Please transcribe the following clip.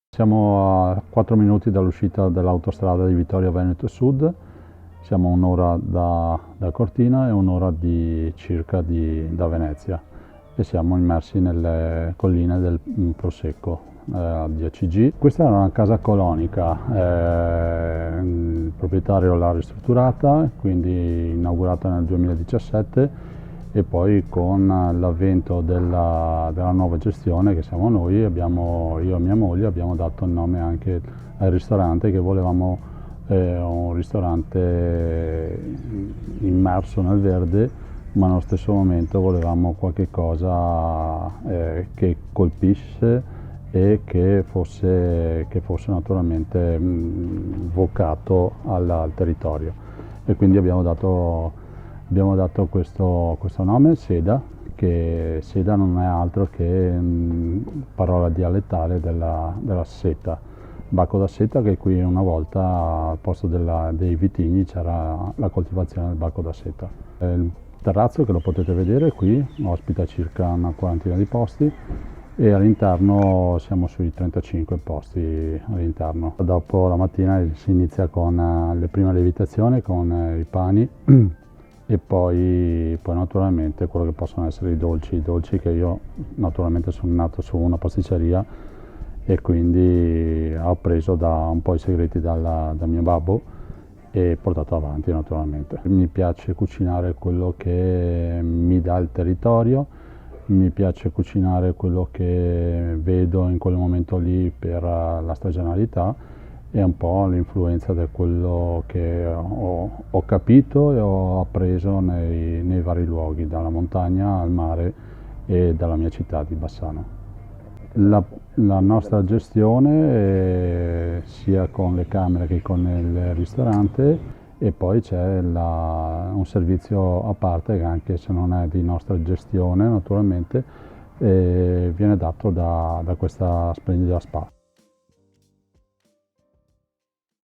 Siamo a 4 minuti dall'uscita dell'autostrada di Vittorio Veneto Sud, siamo a un'ora da Cortina e un'ora circa da Venezia e siamo immersi nelle colline del Prosecco di ACG. Questa era una casa colonica, il proprietario l'ha ristrutturata, quindi inaugurata nel 2017 e poi con l'avvento della nuova gestione che siamo noi, io e mia moglie abbiamo dato il nome anche al ristorante, che volevamo un ristorante immerso nel verde, ma allo stesso momento volevamo qualche cosa che colpisse e che fosse naturalmente vocato al territorio, e quindi abbiamo dato questo nome, Seda, che Seda non è altro che parola dialettale della seta, bacco da seta, che qui una volta al posto dei vitigni c'era la coltivazione del bacco da seta. Il terrazzo, che lo potete vedere qui, ospita circa una quarantina di posti e all'interno siamo sui 35 posti all'interno. Dopo la mattina si inizia con le prime lievitazioni, con i pani e poi naturalmente quello che possono essere i dolci, che io naturalmente sono nato su una pasticceria e quindi ho preso un po' i segreti da mio babbo e portato avanti naturalmente. Mi piace cucinare quello che mi dà il territorio, mi piace cucinare quello che vedo in quel momento lì per la stagionalità, è un po' l'influenza di quello che ho capito e ho appreso nei vari luoghi, dalla montagna al mare e dalla mia città di Bassano. La nostra gestione, sia con le camere che con il ristorante, e poi c'è un servizio a parte che, anche se non è di nostra gestione naturalmente, viene dato da questa splendida spa.